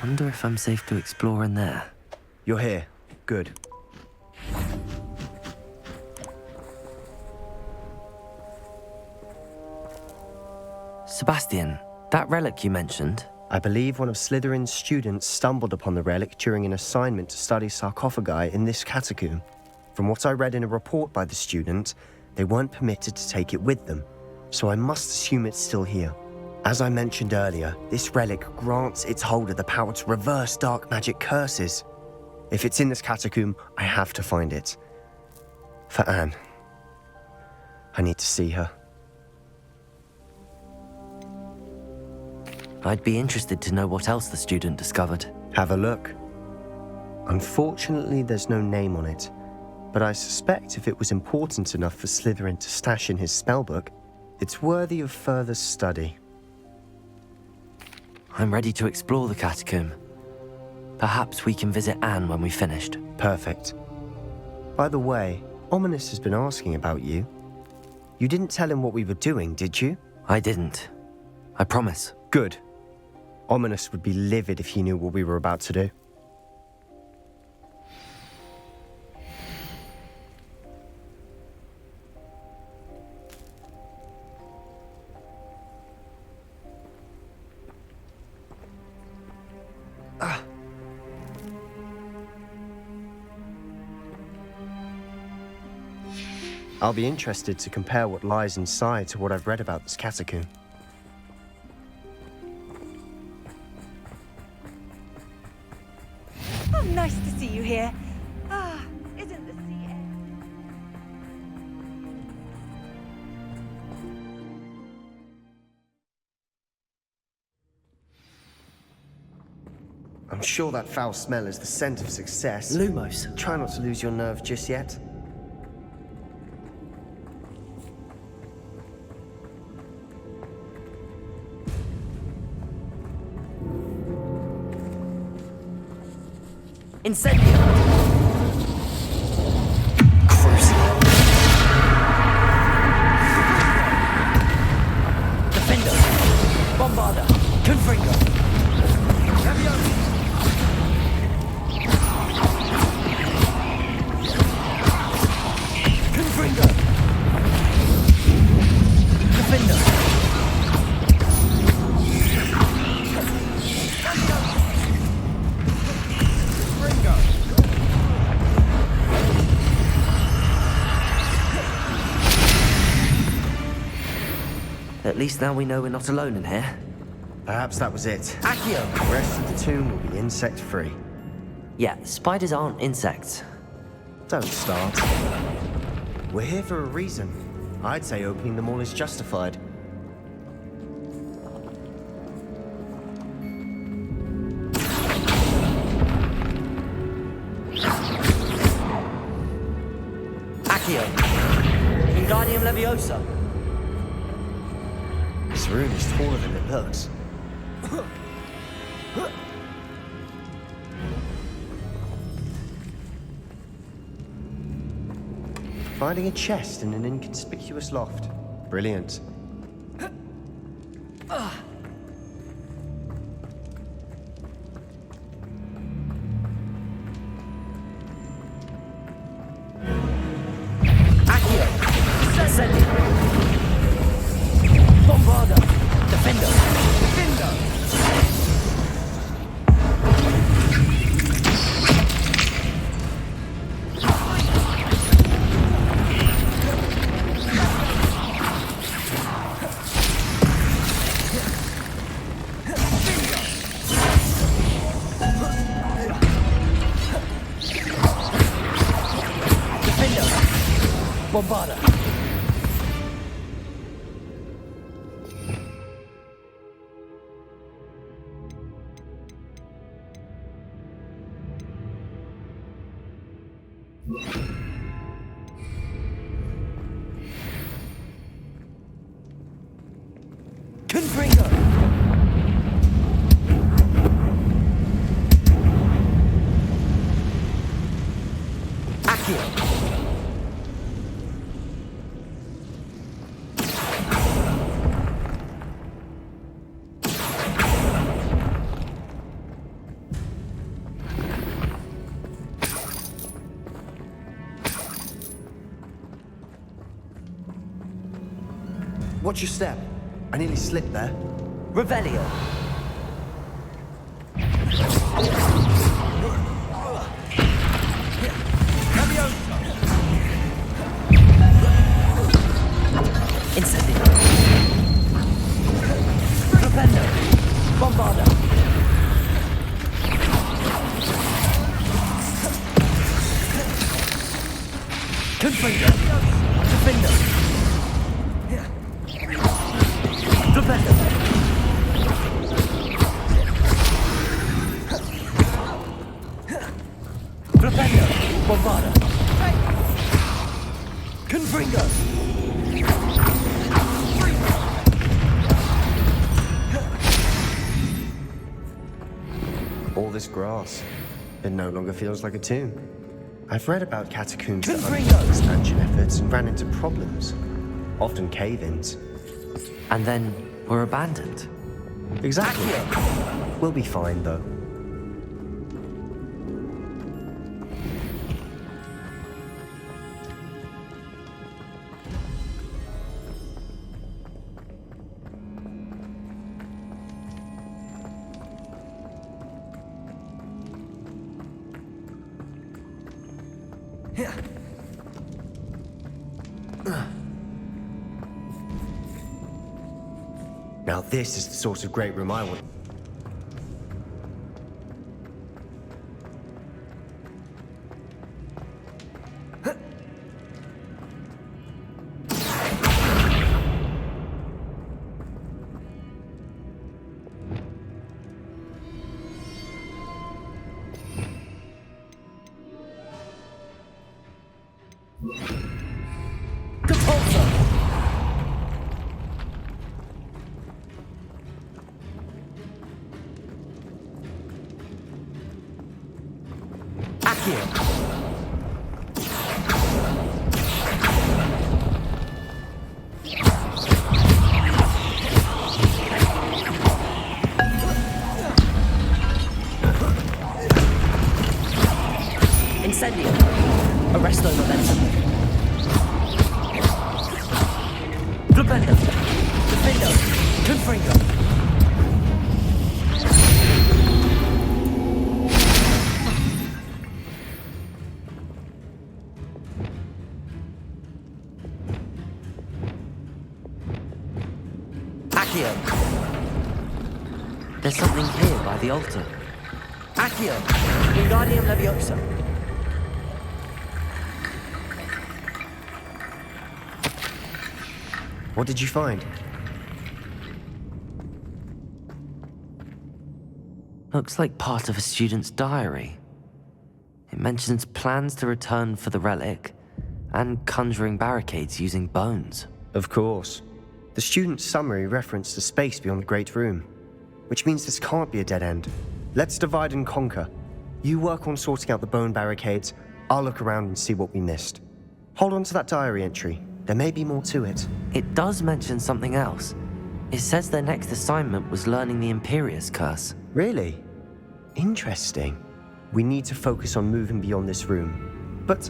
Wonder if I'm safe to explore in there. You're here. Good. Sebastian, that relic you mentioned, I believe one of Slytherin's students stumbled upon the relic during an assignment to study sarcophagi in this catacomb. From what I read in a report by the student, they weren't permitted to take it with them, so I must assume it's still here. As I mentioned earlier, this relic grants its holder the power to reverse dark magic curses. If it's in this catacomb, I have to find it. For Anne. I need to see her. I'd be interested to know what else the student discovered. Have a look. Unfortunately, there's no name on it, but I suspect if it was important enough for Slytherin to stash in his spellbook, it's worthy of further study. I'm ready to explore the catacomb. Perhaps we can visit Anne when we've finished. Perfect. By the way, Ominous has been asking about you. You didn't tell him what we were doing, did you? I didn't. I promise. Good. Ominous would be livid if he knew what we were about to do. I'll be interested to compare what lies inside to what I've read about this catacomb. Oh, nice to see you here. Ah, isn't the sea air? I'm sure that foul smell is the scent of success. Lumos. Try not to lose your nerve just yet. Incendio! Crucible! Defender! Bombarda! Confringo! Confringo! Defender! At least now we know we're not alone in here. Perhaps that was it. Accio! The rest of the tomb will be insect-free. Yeah, spiders aren't insects. Don't start. We're here for a reason. I'd say opening them all is justified. Accio! Wingardium Leviosa! This room is taller than it looks. Finding a chest in an inconspicuous loft. Brilliant. Accio! Incendio! Bombarda! Defender! Defender! Bombarda! Confringo! Accio! watch your step. I nearly slipped there. Revelio. Incendio. Propendo. Bombarda. Confringo. Defendo. Propendo. Propendo. Bombarda. Confringo. All this grass, it no longer feels like a tomb. I've read about catacombs that Confringo. underwent expansion efforts and ran into problems, often cave-ins. And then we're abandoned. Exactly. We'll be fine, though. Now this is the sort of great room I want. Incendio. Arresto momentum. Propendo. Defendo. Confringo. Accio. There's something here by the altar. Accio. Wingardium Leviosa. What did you find? Looks like part of a student's diary. It mentions plans to return for the relic and conjuring barricades using bones. Of course. The student's summary referenced the space beyond the Great Room, which means this can't be a dead end. Let's divide and conquer. You work on sorting out the bone barricades, I'll look around and see what we missed. Hold on to that diary entry. There may be more to it. It does mention something else. It says their next assignment was learning the Imperius Curse. Really? Interesting. We need to focus on moving beyond this room. But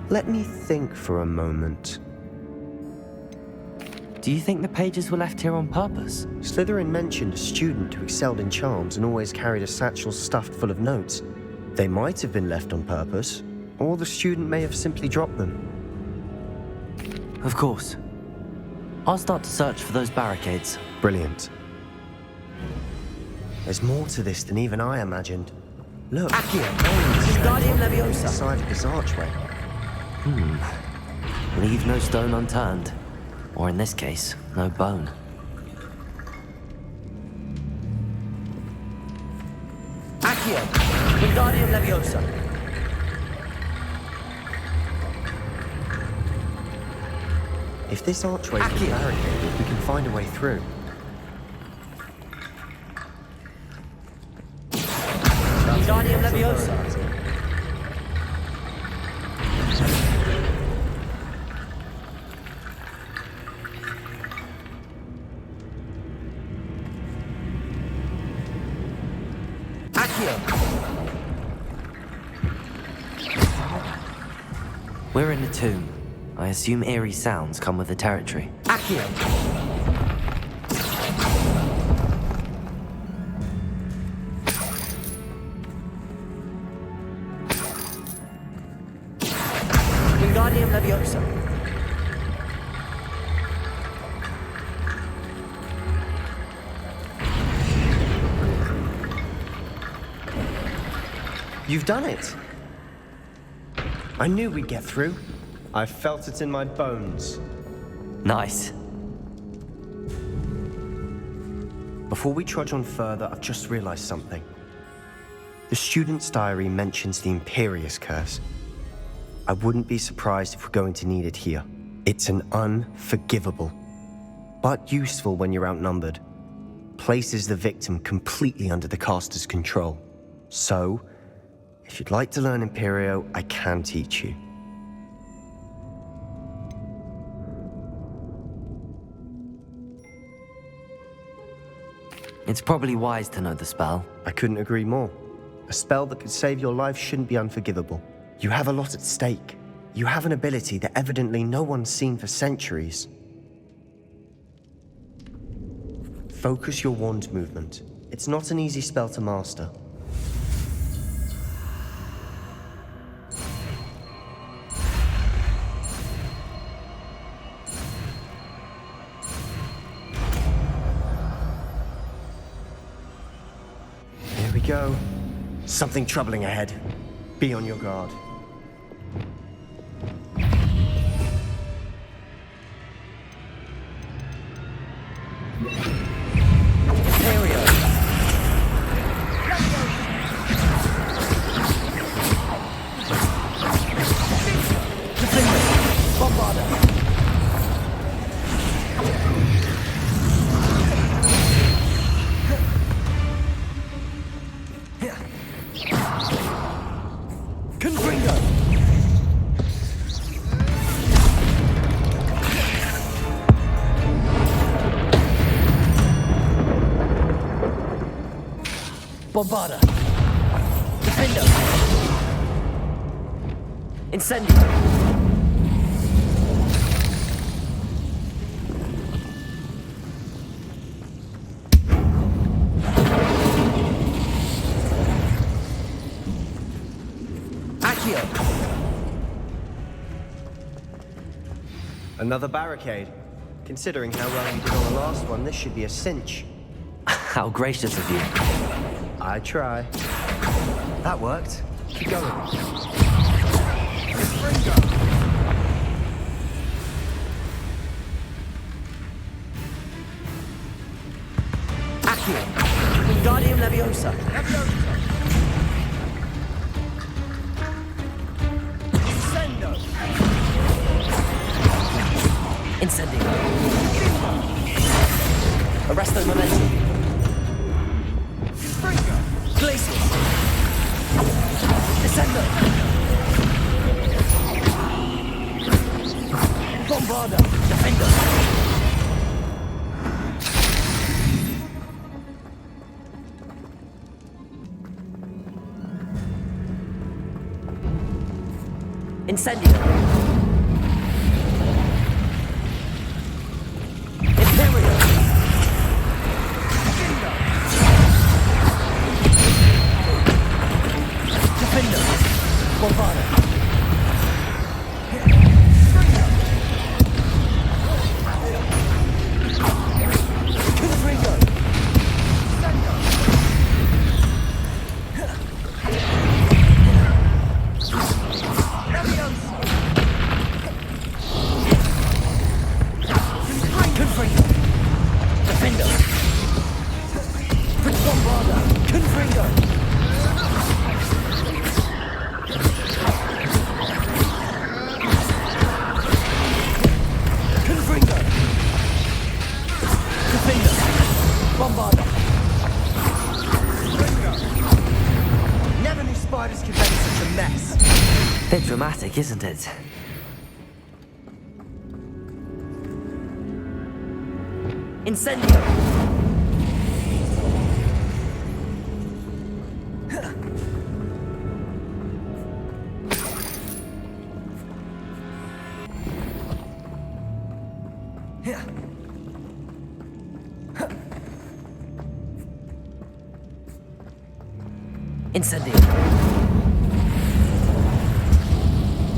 let me think for a moment. Do you think the pages were left here on purpose? Slytherin mentioned a student who excelled in charms and always carried a satchel stuffed full of notes. They might have been left on purpose, or the student may have simply dropped them. Of course. I'll start to search for those barricades. Brilliant. There's more to this than even I imagined. Look, Wingardium Leviosa. inside of this archway. Leave no stone unturned. Or in this case, no bone. Accio! Wingardium Leviosa. If this archway is Accio. barricaded, we can find a way through. Wingardium Leviosa. We're in the tomb. I assume eerie sounds come with the territory. Accio! Wingardium Leviosa. You've done it! I knew we'd get through. I felt it in my bones. Nice. Before we trudge on further, I've just realized something. The student's diary mentions the Imperious Curse. I wouldn't be surprised if we're going to need it here. It's an unforgivable, but useful when you're outnumbered. Places the victim completely under the caster's control. So, if you'd like to learn Imperio, I can teach you. It's probably wise to know the spell. I couldn't agree more. A spell that could save your life shouldn't be unforgivable. You have a lot at stake. You have an ability that evidently no one's seen for centuries. Focus your wand movement. It's not an easy spell to master. Here we go. Something troubling ahead. Be on your guard. Bombarda. Defender. Incendio. Accio. Another barricade. Considering how well you did on the last one, this should be a cinch. How gracious of you. I try. That worked. Keep going. Accio. Wingardium Leviosa. Incendio. Arresto momentum. Glacius. Descendo. Bombarda. Defender. Incendio. Imperio. Defender. Bombarda. Confringo. Confringo. Defender. Prince Bombarda. Confringo. Confringo. Defender. Bombarda. Never knew spiders could make such a mess. Bit dramatic, isn't it? Incendio. Incendio.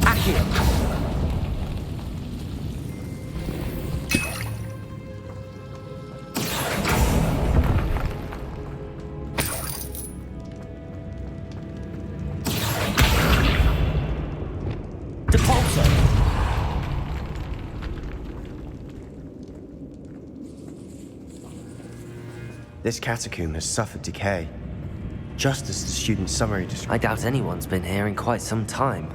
Accio. Depulso. This catacomb has suffered decay, just as the student's summary described. I doubt anyone's been here in quite some time.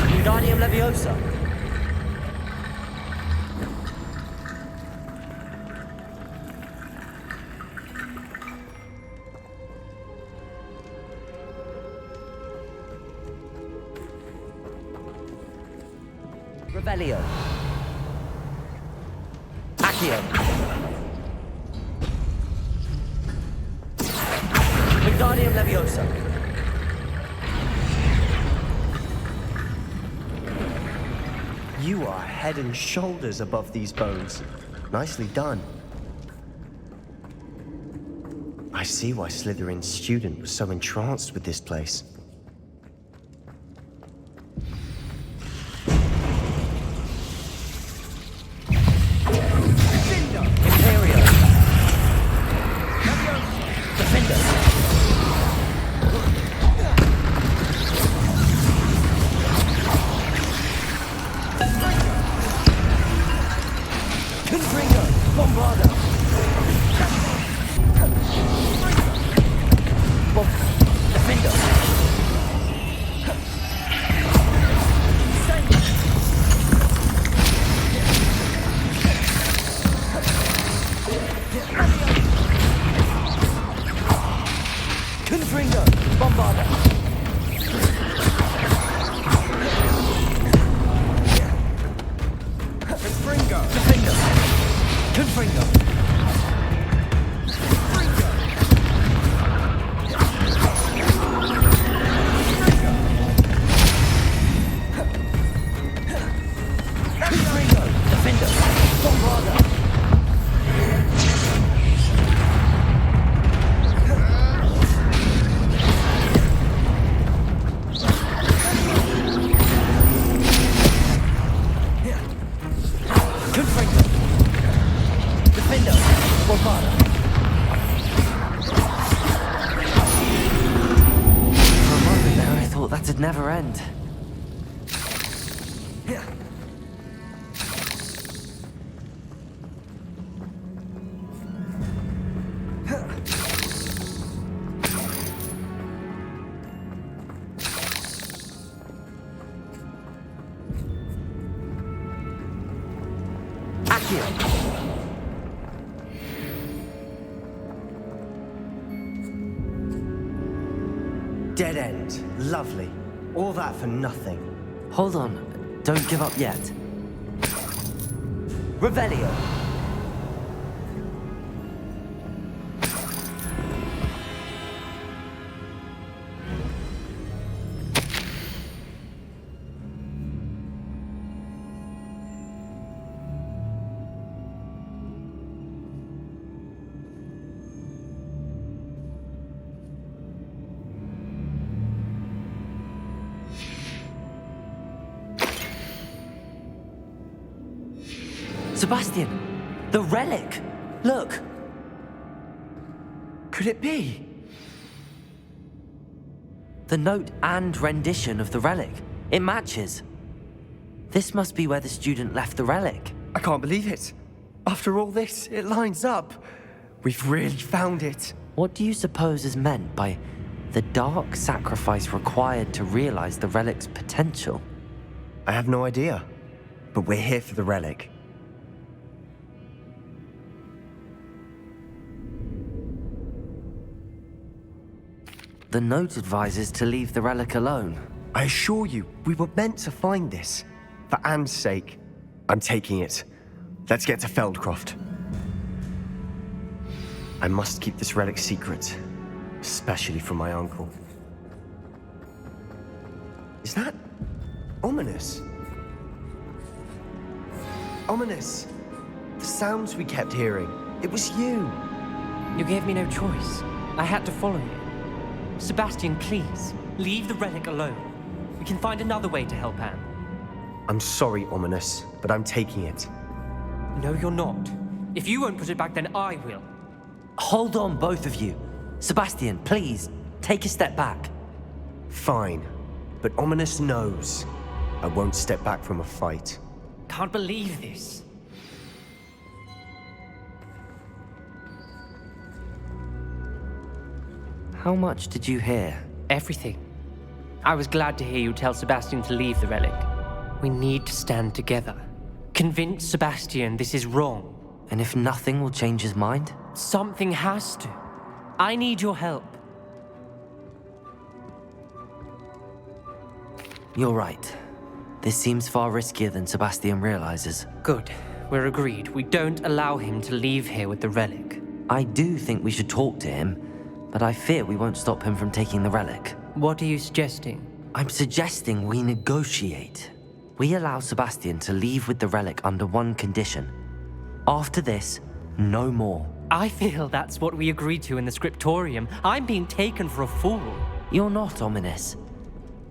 Wingardium Leviosa. Revelio. Accio. Wingardium Leviosa. You are head and shoulders above these bones. Nicely done. I see why Slytherin's student was so entranced with this place. Imperio. Defender. Confringo. Bombarda. Defender. Confringo. Bombarda. Confringo! Defender. Confringo. Confringo. Defender. Bombarda. Confringo. Defender. Bombarda. For a moment there, I thought that'd never end. Accio. Dead end. Lovely. All that for nothing. Hold on. Don't give up yet. Revelio. Sebastian, the relic. Look. Could it be? The note and rendition of the relic. It matches. This must be where the student left the relic. I can't believe it. After all this, it lines up. We've really found it. What do you suppose is meant by the dark sacrifice required to realize the relic's potential? I have no idea. But we're here for the relic. The note advises to leave the relic alone. I assure you, we were meant to find this. For Anne's sake, I'm taking it. Let's get to Feldcroft. I must keep this relic secret, especially from my uncle. Is that ominous? Ominous! The sounds we kept hearing. It was you. You gave me no choice. I had to follow you. Sebastian, please, leave the relic alone. We can find another way to help Anne. I'm sorry, Ominous, but I'm taking it. No, you're not. If you won't put it back, then I will. Hold on, both of you. Sebastian, please, take a step back. Fine, but Ominous knows I won't step back from a fight. Can't believe this. How much did you hear? Everything. I was glad to hear you tell Sebastian to leave the relic. We need to stand together. Convince Sebastian this is wrong. And if nothing will change his mind? Something has to. I need your help. You're right. This seems far riskier than Sebastian realizes. Good. We're agreed. We don't allow him to leave here with the relic. I do think we should talk to him, but I fear we won't stop him from taking the relic. What are you suggesting? I'm suggesting we negotiate. We allow Sebastian to leave with the relic under one condition. After this, no more. I feel that's what we agreed to in the scriptorium. I'm being taken for a fool. You're not, Ominous.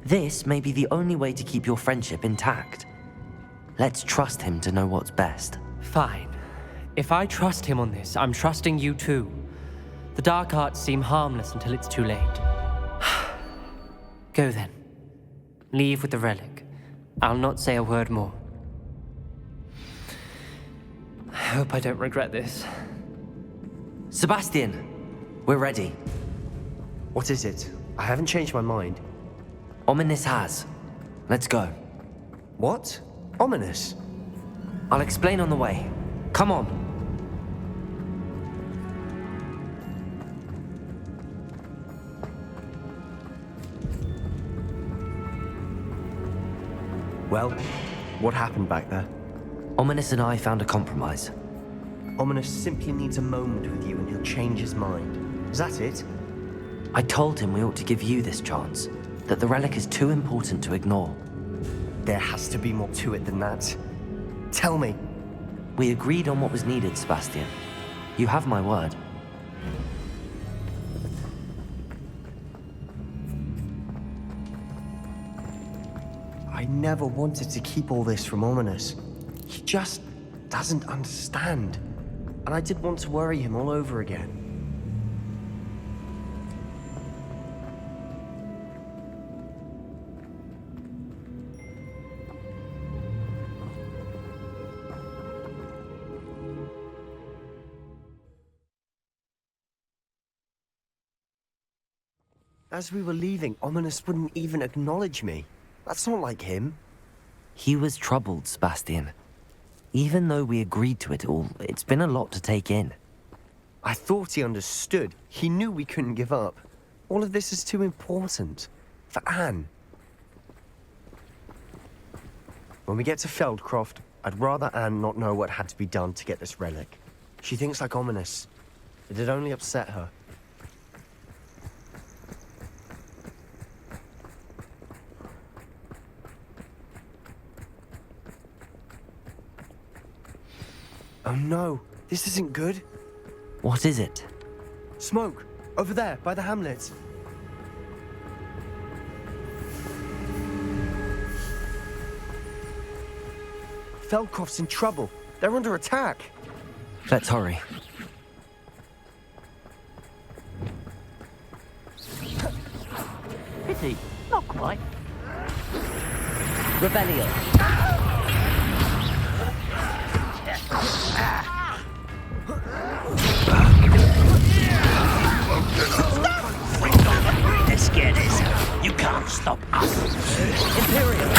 This may be the only way to keep your friendship intact. Let's trust him to know what's best. Fine. If I trust him on this, I'm trusting you too. The dark arts seem harmless until it's too late. Go then. Leave with the relic. I'll not say a word more. I hope I don't regret this. Sebastian, we're ready. What is it? I haven't changed my mind. Ominous has. Let's go. What? Ominous? I'll explain on the way. Come on. Well, what happened back there? Ominous and I found a compromise. Ominous simply needs a moment with you and he'll change his mind. Is that it? I told him we ought to give you this chance, that the relic is too important to ignore. There has to be more to it than that. Tell me. We agreed on what was needed, Sebastian. You have my word. I never wanted to keep all this from Ominous. He just doesn't understand. And I didn't want to worry him all over again. As we were leaving, Ominous wouldn't even acknowledge me. That's not like him. He was troubled, Sebastian. Even though we agreed to it all, it's been a lot to take in. I thought he understood. He knew we couldn't give up. All of this is too important. For Anne. When we get to Feldcroft, I'd rather Anne not know what had to be done to get this relic. She thinks like Ominous. It'd only upset her. Oh no, this isn't good. What is it? Smoke! Over there, by the hamlet. Feldcroft's in trouble. They're under attack. Let's hurry. Pity, not quite. Rebellion! Let's get this. You can't stop us. Imperial!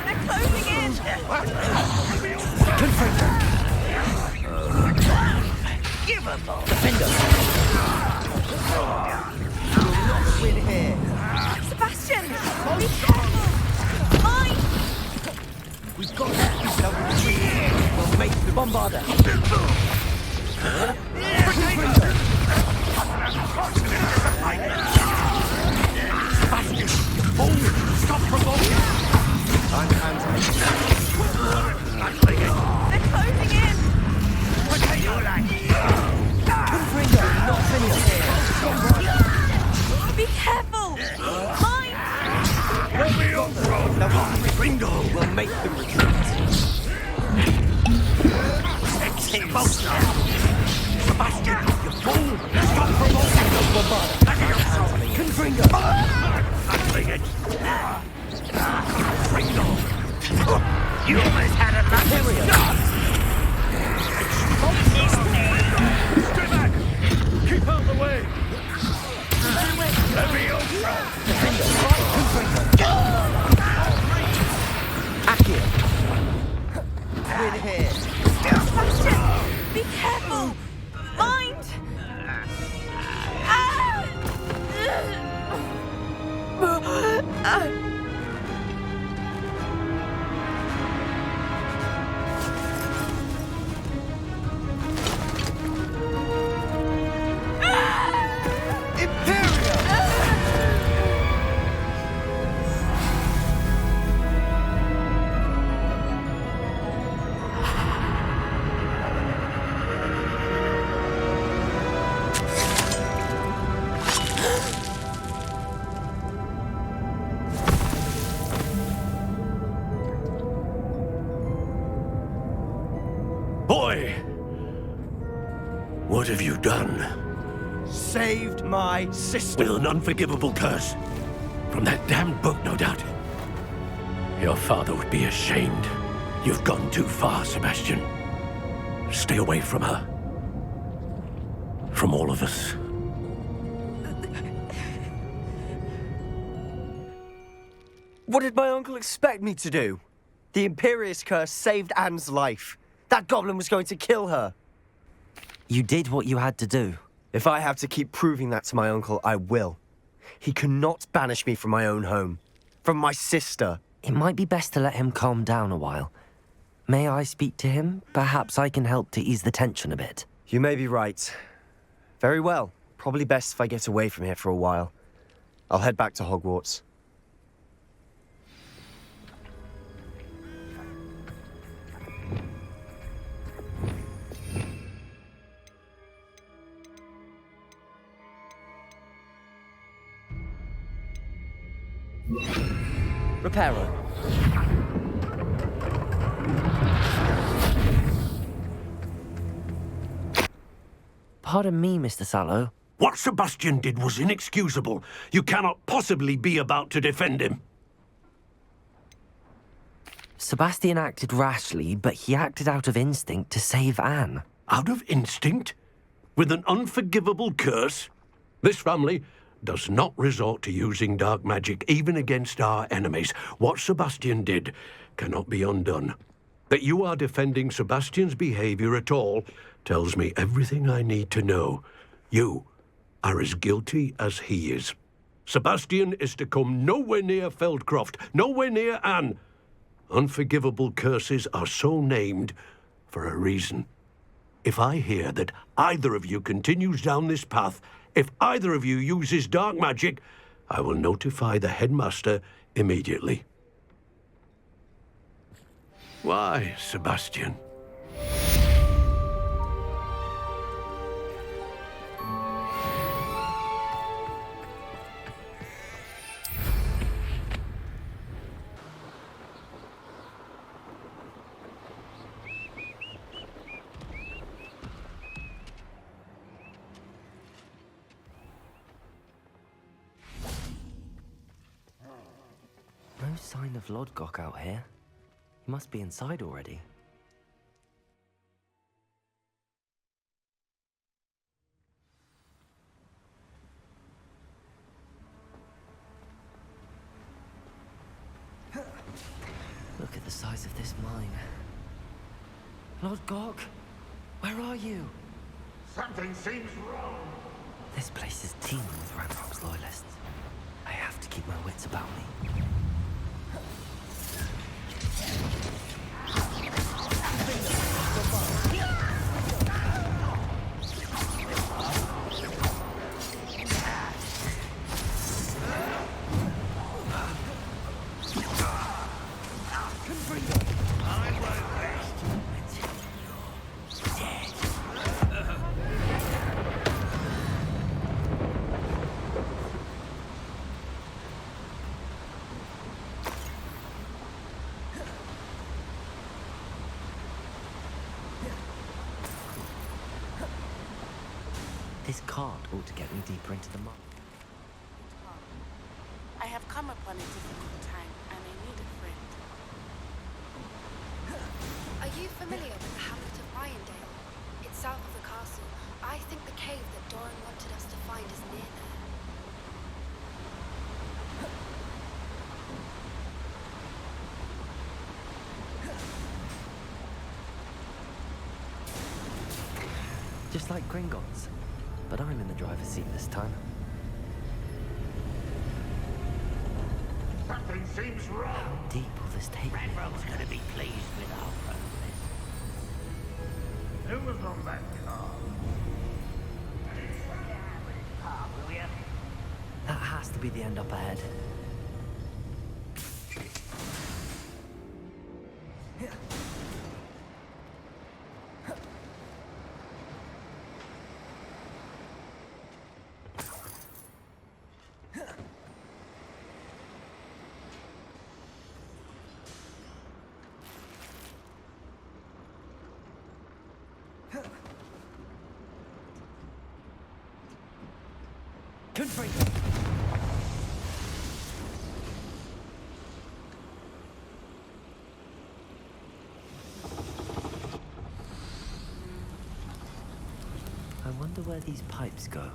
They're closing We'll make the bombarder. Stop provoking! They're closing in! Be careful! Mine! Ringo will make them retreat. Sebastian, you fool! Stop provoking the bombarder! Confringo! Ringo! You almost had a lucky start! Stay back! Keep out the way! Leviosa! Accio. We're here. Sebastian! Be careful! Mind! Boy! What have you done? Saved my sister. With an unforgivable curse. From that damned book, no doubt. Your father would be ashamed. You've gone too far, Sebastian. Stay away from her. From all of us. What did my uncle expect me to do? The Imperious curse saved Anne's life. That goblin was going to kill her. You did what you had to do. If I have to keep proving that to my uncle, I will. He cannot banish me from my own home. From my sister. It might be best to let him calm down a while. May I speak to him? Perhaps I can help to ease the tension a bit. You may be right. Very well. Probably best if I get away from here for a while. I'll head back to Hogwarts. Reparo. Pardon me, Mr. Sallow. What Sebastian did was inexcusable. You cannot possibly be about to defend him. Sebastian acted rashly, but he acted out of instinct to save Anne. Out of instinct? With an unforgivable curse? This family does not resort to using dark magic, even against our enemies. What Sebastian did cannot be undone. That you are defending Sebastian's behavior at all tells me everything I need to know. You are as guilty as he is. Sebastian is to come nowhere near Feldcroft, nowhere near Anne. Unforgivable curses are so named for a reason. If I hear that either of you continues down this path, if either of you uses dark magic, I will notify the headmaster immediately. Why, Sebastian? No sign of Lodgok out here. He must be inside already. Look at the size of this mine. Lodgok, where are you? Something seems wrong. This place is teeming with Ravenclaw's loyalists. I have to keep my wits about me. This card ought to get me deeper into the mine. I have come upon a difficult time, and I need a friend. Are you familiar with the hamlet of Irondale? It's south of the castle. I think the cave that Doran wanted us to find is near there. Just like Gringotts, but I'm in the driver's seat this time. Something seems wrong. How deep will this take me? Redrone's gonna be pleased with our progress. Who was on that car? Will you? That has to be the end up ahead. I wonder where these pipes go.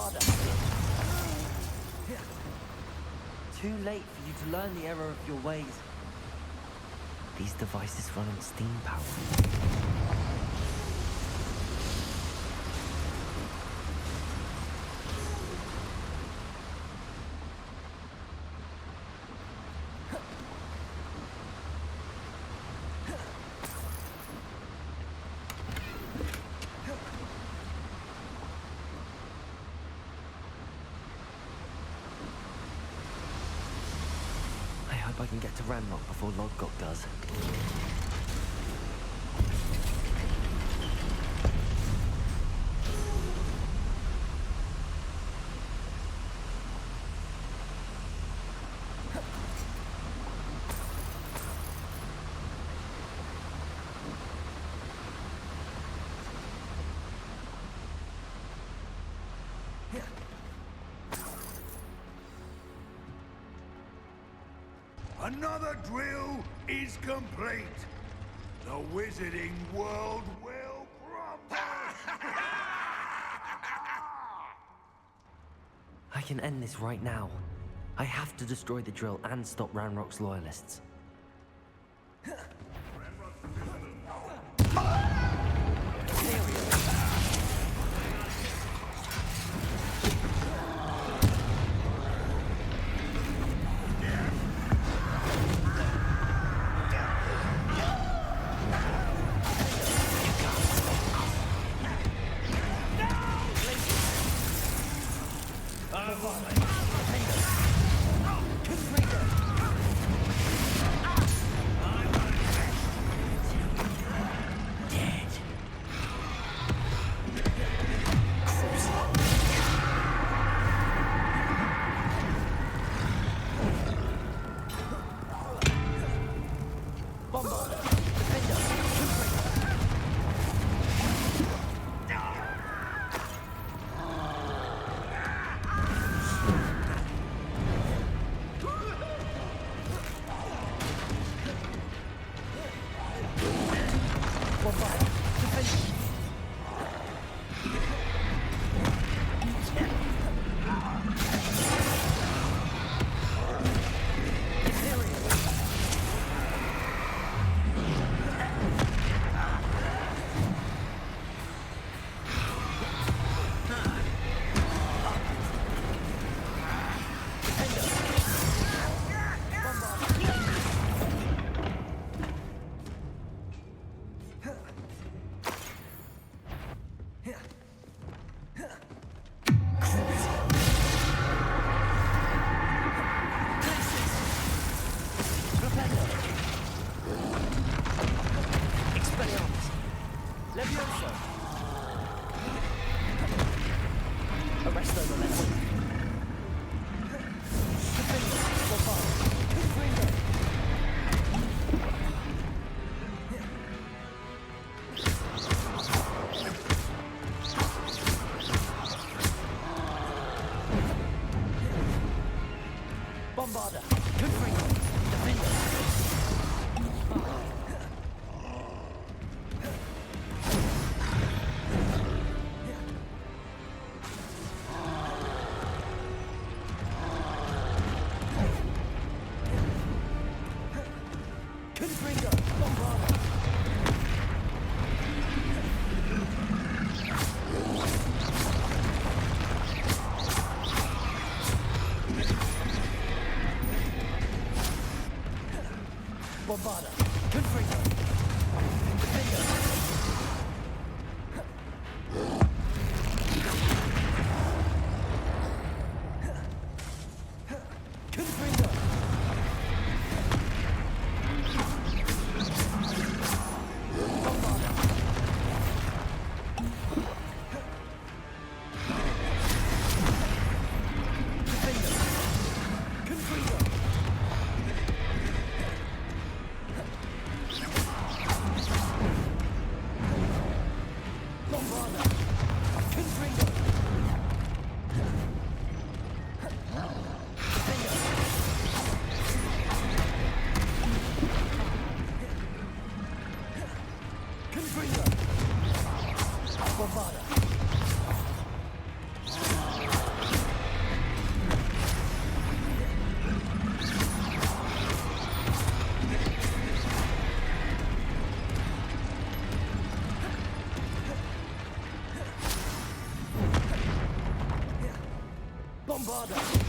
Too late for you to learn the error of your ways. These devices run on steam power. I can get to Ranrock before Lodgok does. Another drill is complete. The wizarding world will crumble. I can end this right now. I have to destroy the drill and stop Ranrock's loyalists. bother.